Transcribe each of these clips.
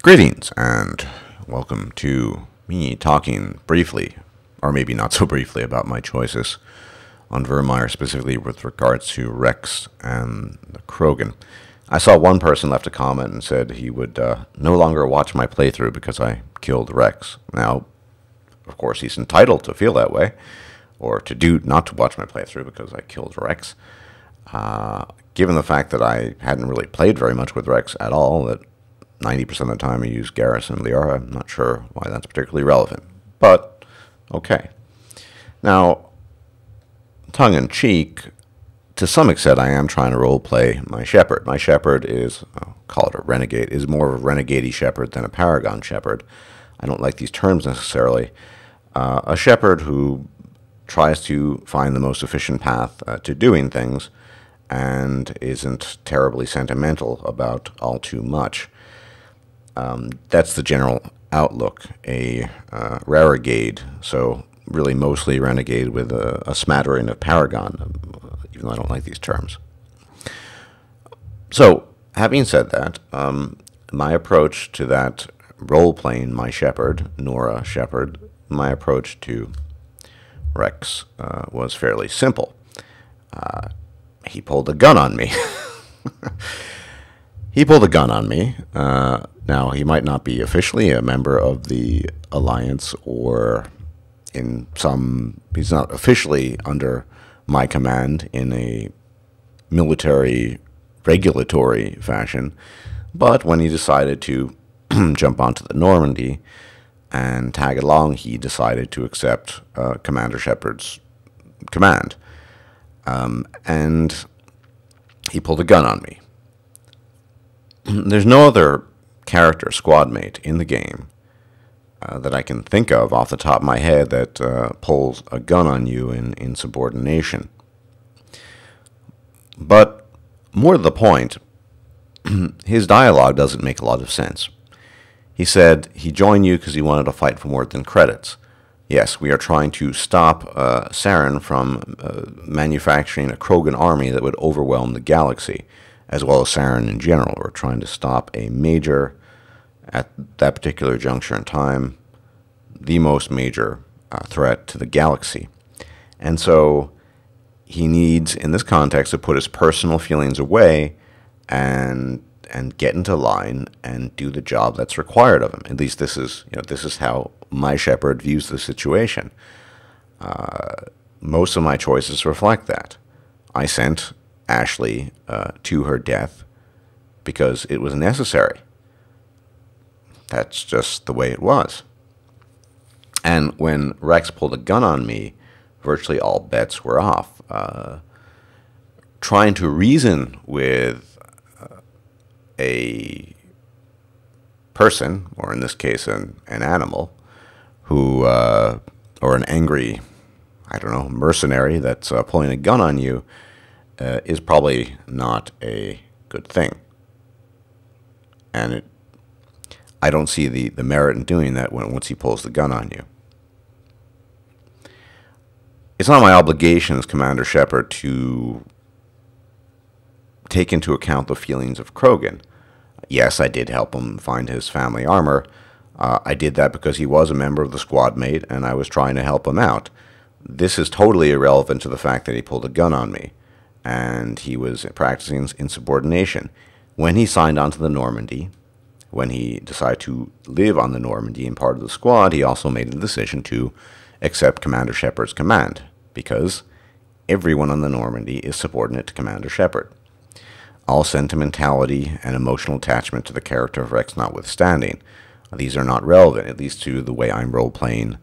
Greetings, and welcome to me talking briefly, or maybe not so briefly, about my choices on Vermeer, specifically with regards to Wrex and the Krogan. I saw one person left a comment and said he would no longer watch my playthrough because I killed Wrex. Now, of course, he's entitled to feel that way, or not to watch my playthrough because I killed Wrex. Given the fact that I hadn't really played very much with Wrex at all, that 90% of the time I use Garrus and Liara, I'm not sure why that's particularly relevant. But, okay. Now, tongue-in-cheek, to some extent I am trying to roleplay my Shepherd. My Shepherd is, I'll call it a renegade, is more of a renegade-y Shepherd than a Paragon Shepherd. I don't like these terms necessarily. A Shepherd who tries to find the most efficient path to doing things and isn't terribly sentimental about all too much. That's the general outlook. A renegade, so really mostly renegade with a smattering of Paragon, even though I don't like these terms. So, having said that, my approach to that role-playing my Shepherd, Nora Shepherd, my approach to Wrex was fairly simple. He pulled a gun on me. He pulled a gun on me. Now, he might not be officially a member of the Alliance, or he's not officially under my command in a military regulatory fashion, but when he decided to jump onto the Normandy and tag along, he decided to accept Commander Shepard's command. And he pulled a gun on me. There's no other character, squad mate, in the game that I can think of off the top of my head that pulls a gun on you in insubordination. But more to the point, his dialogue doesn't make a lot of sense. He said he joined you because he wanted to fight for more than credits. Yes, we are trying to stop Saren from manufacturing a Krogan army that would overwhelm the galaxy, as well as Saren in general. We're trying to stop a major, at that particular juncture in time, the most major threat to the galaxy. And so he needs, in this context, to put his personal feelings away and get into line and do the job that's required of him. At least this is how my Shepherd views the situation. Most of my choices reflect that. I sent Ashley to her death because it was necessary. That's just the way it was. And when Wrex pulled a gun on me, virtually all bets were off. Trying to reason with a person, or in this case an animal, who, or an angry, I don't know, mercenary that's pulling a gun on you, is probably not a good thing. And I don't see the merit in doing that once he pulls the gun on you. It's not my obligation as Commander Shepard to take into account the feelings of Krogan. Yes, I did help him find his family armor. I did that because he was a member of the squad mate, and I was trying to help him out. This is totally irrelevant to the fact that he pulled a gun on me, and he was practicing insubordination. When he signed on to the Normandy, when he decided to live on the Normandy and part of the squad, he also made the decision to accept Commander Shepard's command, because everyone on the Normandy is subordinate to Commander Shepard. All sentimentality and emotional attachment to the character of Wrex notwithstanding, these are not relevant, at least to the way I'm role-playing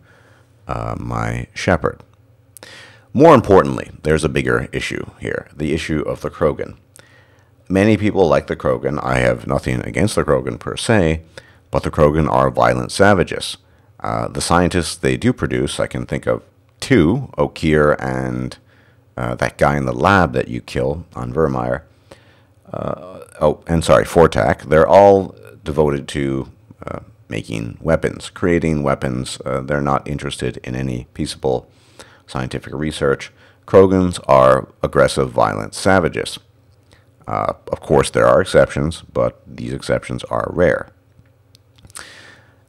my Shepherd. More importantly, there's a bigger issue here, the issue of the Krogan. Many people like the Krogan. I have nothing against the Krogan per se, but the Krogan are violent savages. The scientists they do produce, I can think of two, Okir and that guy in the lab that you kill on Vermeer. Fortak. They're all devoted to making weapons, creating weapons. They're not interested in any peaceable scientific research. Krogans are aggressive, violent savages. Of course, there are exceptions, but these exceptions are rare.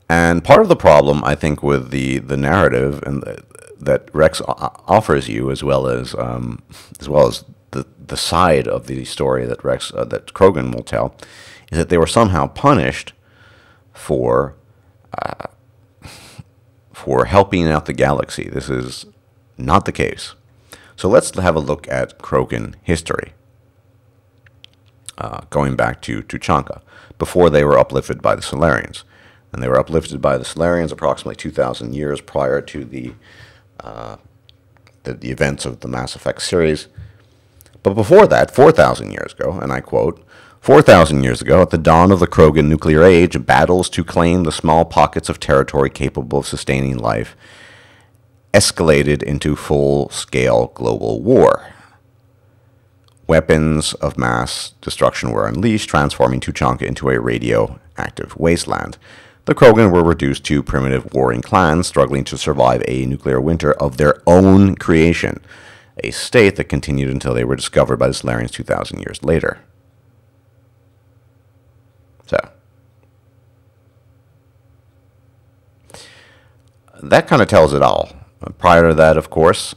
And part of the problem, I think, with the narrative and that Wrex offers you, as well as the side of the story that that Krogan will tell, is that they were somehow punished for helping out the galaxy. This is not the case. So let's have a look at Krogan history, going back to Tuchanka, before they were uplifted by the Solarians. And they were uplifted by the Solarians approximately 2,000 years prior to the events of the Mass Effect series. But before that, 4,000 years ago, and I quote, 4,000 years ago, at the dawn of the Krogan nuclear age, battles to claim the small pockets of territory capable of sustaining life escalated into full-scale global war. Weapons of mass destruction were unleashed, transforming Tuchanka into a radioactive wasteland. The Krogan were reduced to primitive warring clans struggling to survive a nuclear winter of their own creation, a state that continued until they were discovered by the Solarians 2,000 years later. So, that kind of tells it all. Prior to that, of course,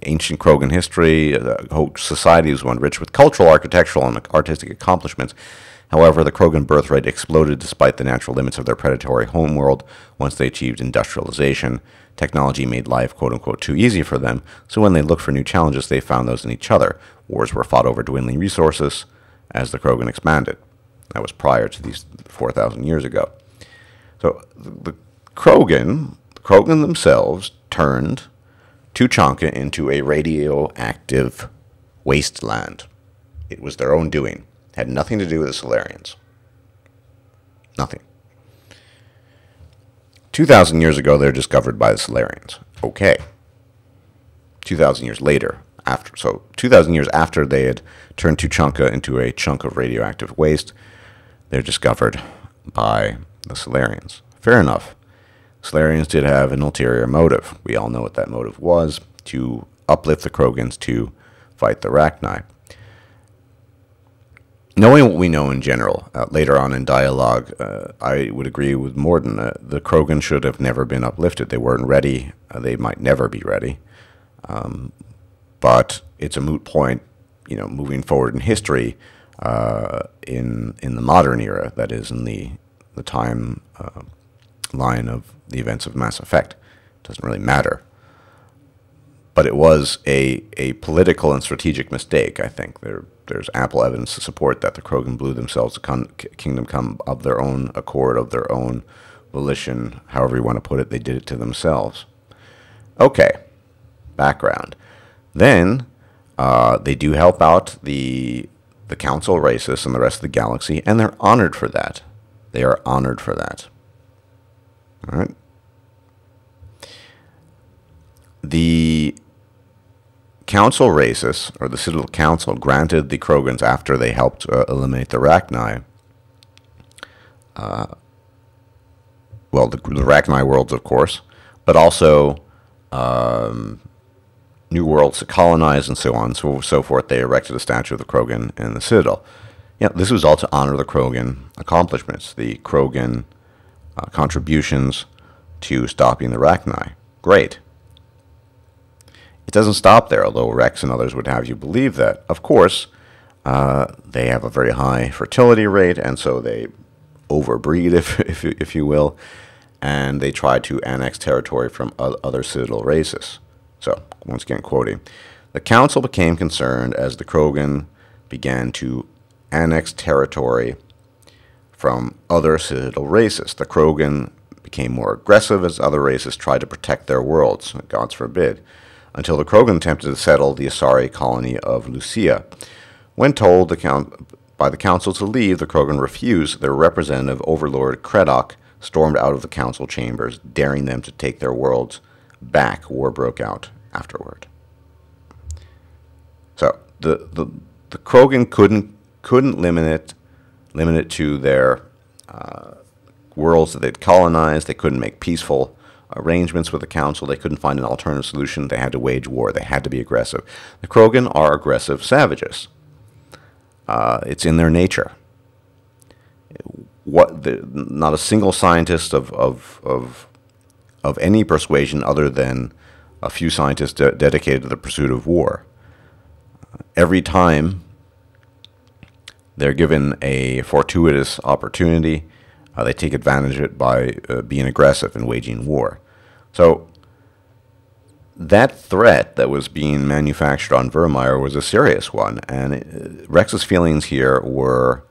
ancient Krogan history, the whole society was one rich with cultural, architectural, and artistic accomplishments. However, the Krogan birth rate exploded despite the natural limits of their predatory homeworld. Once they achieved industrialization, technology made life, quote-unquote, too easy for them, so when they looked for new challenges, they found those in each other. Wars were fought over dwindling resources as the Krogan expanded. That was prior to these 4,000 years ago. So the Krogan themselves turned Tuchanka into a radioactive wasteland. It was their own doing. Had nothing to do with the Solarians. Nothing. 2,000 years ago, they're discovered by the Solarians. Okay. 2,000 years later, 2,000 years after they had turned Tuchanka into a chunk of radioactive waste, they're discovered by the Solarians. Fair enough. Solarians did have an ulterior motive. We all know what that motive was, to uplift the Krogans to fight the Rachni. Knowing what we know in general, later on in dialogue, I would agree with Morden. The Krogan should have never been uplifted. They weren't ready. They might never be ready. But it's a moot point, moving forward in history, in the modern era, that is, in the time line of the events of Mass Effect. It doesn't really matter. But it was a political and strategic mistake, I think. There's ample evidence to support that the Krogan blew themselves a kingdom come of their own accord, of their own volition, however you want to put it. They did it to themselves. Okay, background. Then they do help out the Council races and the rest of the galaxy, and they're honored for that. They are honored for that. All right. The Council races, or the Citadel Council, granted the Krogans, after they helped eliminate the Rachni, the Rachni worlds, of course, but also new worlds to colonize and so on and so forth. They erected a statue of the Krogan in the Citadel. This was all to honor the Krogan accomplishments, the Krogan contributions to stopping the Rachni. Great. It doesn't stop there, although Wrex and others would have you believe that. Of course, they have a very high fertility rate, and so they overbreed, if you will, and they try to annex territory from other Citadel races. So, once again, quoting, the Council became concerned as the Krogan began to annex territory from other Citadel races. The Krogan became more aggressive as other races tried to protect their worlds, gods forbid, until the Krogan attempted to settle the Asari colony of Lucia. When told by the Council to leave, the Krogan refused. Their representative, Overlord Kredok, stormed out of the Council chambers, daring them to take their worlds back. War broke out afterward. So the Krogan couldn't limit it to their worlds that they'd colonized. They couldn't make peaceful arrangements with the Council. They couldn't find an alternative solution. They had to wage war. They had to be aggressive. The Krogan are aggressive savages. It's in their nature. not a single scientist of any persuasion other than a few scientists dedicated to the pursuit of war. Every time they're given a fortuitous opportunity, they take advantage of it by being aggressive and waging war. So that threat that was being manufactured on Vermeer was a serious one, and Wrex's feelings here were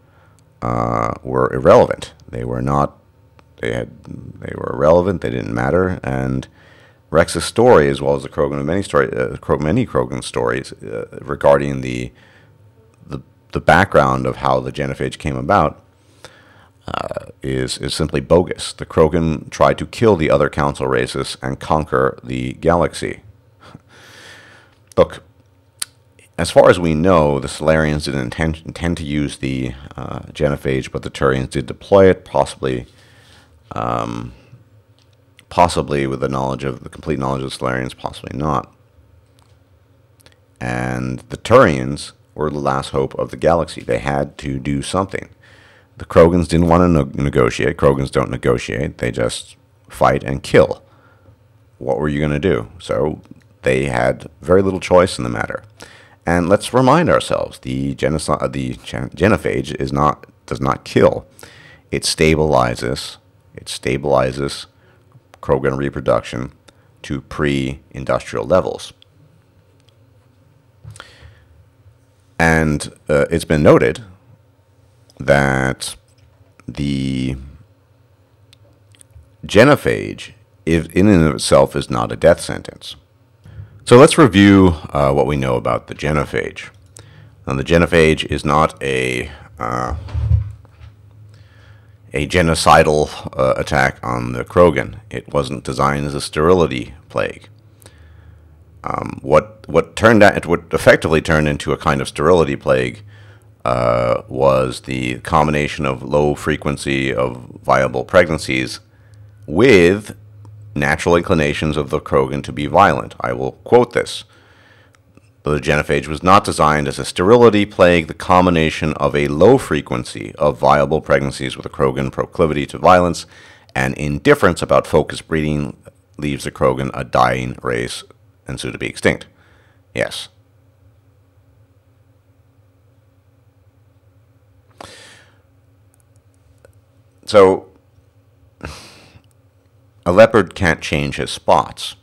irrelevant. They were not. They were irrelevant. They didn't matter. And Wrex's story, as well as the Krogan many Krogan stories regarding the background of how the Genophage came about, is simply bogus. The Krogan tried to kill the other council races and conquer the galaxy. Look, as far as we know, the Solarians didn't intend to use the Genophage, but the Turians did deploy it, possibly with the complete knowledge of the Solarians, possibly not. And the Turians were the last hope of the galaxy. They had to do something. The Krogans didn't want to negotiate. Krogans don't negotiate. They just fight and kill. What were you going to do? So they had very little choice in the matter. And let's remind ourselves, the Genophage does not kill. It stabilizes Krogan reproduction to pre-industrial levels. And it's been noted that the Genophage, in and of itself, is not a death sentence. So let's review what we know about the Genophage. Now, the Genophage is not a genocidal attack on the Krogan. It wasn't designed as a sterility plague. What effectively turned into a kind of sterility plague was the combination of low frequency of viable pregnancies with natural inclinations of the Krogan to be violent. I will quote this. The Genophage was not designed as a sterility plague. The combination of a low frequency of viable pregnancies with a Krogan proclivity to violence and indifference about focused breeding leaves the Krogan a dying race and soon to be extinct. Yes. So, a leopard can't change his spots.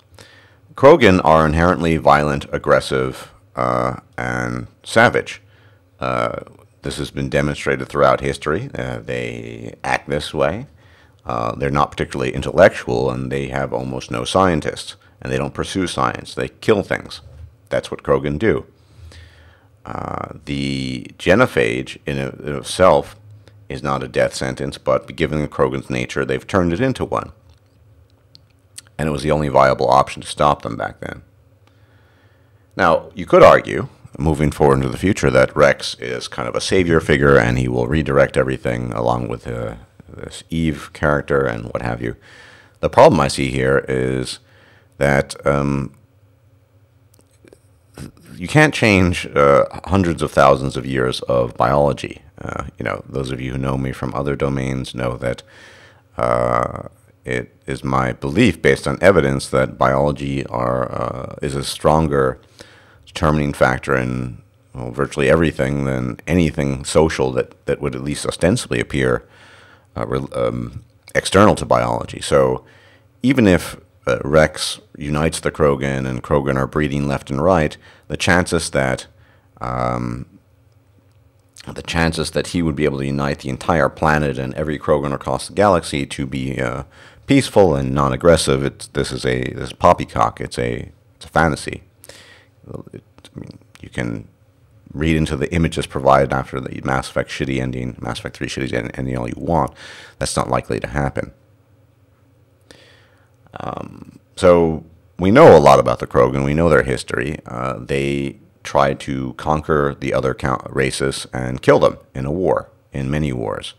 Krogan are inherently violent, aggressive, and savage. This has been demonstrated throughout history. They act this way. They're not particularly intellectual, and they have almost no scientists. And they don't pursue science. They kill things. That's what Krogan do. The Genophage in itself is not a death sentence, but given the Krogan's nature, they've turned it into one. And it was the only viable option to stop them back then. Now, you could argue, moving forward into the future, that Wrex is kind of a savior figure, and he will redirect everything along with this Eve character and what have you. The problem I see here is that you can't change hundreds of thousands of years of biology. Those of you who know me from other domains know that it is my belief, based on evidence, that biology is a stronger determining factor in virtually everything than anything social that would at least ostensibly appear external to biology. So even if Wrex unites the Krogan and Krogan are breeding left and right, the chances that he would be able to unite the entire planet and every Krogan across the galaxy to be peaceful and non-aggressive, this is poppycock. It's a fantasy. You can read into the images provided after the Mass Effect shitty ending, Mass Effect 3 shitty ending all you want. That's not likely to happen. So we know a lot about the Krogan. We know their history. They tried to conquer the other races and kill them in a war, in many wars.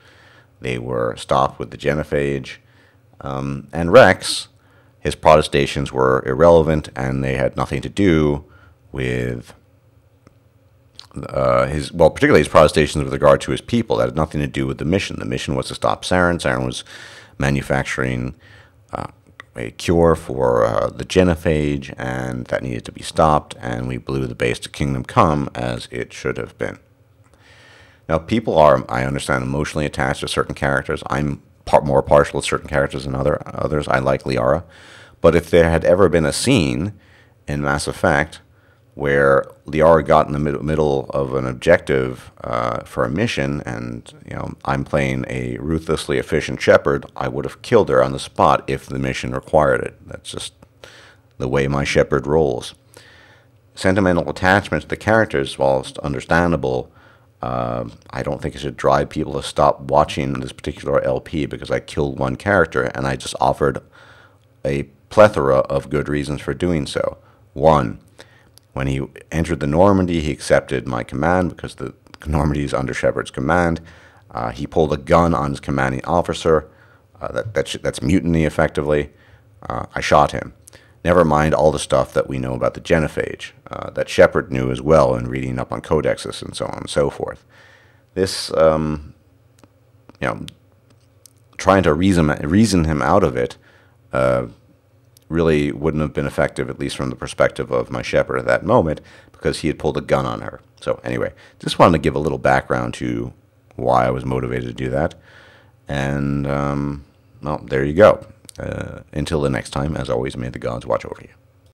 They were stopped with the Genophage. And Wrex, his protestations were irrelevant, and they had nothing to do with particularly his protestations with regard to his people. That had nothing to do with the mission. The mission was to stop Saren. Saren was manufacturing a cure for the Genophage, and that needed to be stopped, and we blew the base to Kingdom Come, as it should have been. Now, people are, I understand, emotionally attached to certain characters. I'm more partial to certain characters than others. I like Liara. But if there had ever been a scene in Mass Effect where Liara got in the middle of an objective for a mission, and I'm playing a ruthlessly efficient Shepard, I would have killed her on the spot if the mission required it. That's just the way my Shepard rolls. Sentimental attachment to the characters, whilst understandable, I don't think it should drive people to stop watching this particular LP because I killed one character, and I just offered a plethora of good reasons for doing so. One, when he entered the Normandy, he accepted my command because the Normandy is under Shepard's command. He pulled a gun on his commanding officer. That's mutiny, effectively. I shot him. Never mind all the stuff that we know about the Genophage, that Shepard knew as well in reading up on codexes and so on and so forth. This, trying to reason him out of it really wouldn't have been effective, at least from the perspective of my Shepard at that moment, because he had pulled a gun on her. So anyway, just wanted to give a little background to why I was motivated to do that. And, well, there you go. Until the next time, as always, may the gods watch over you.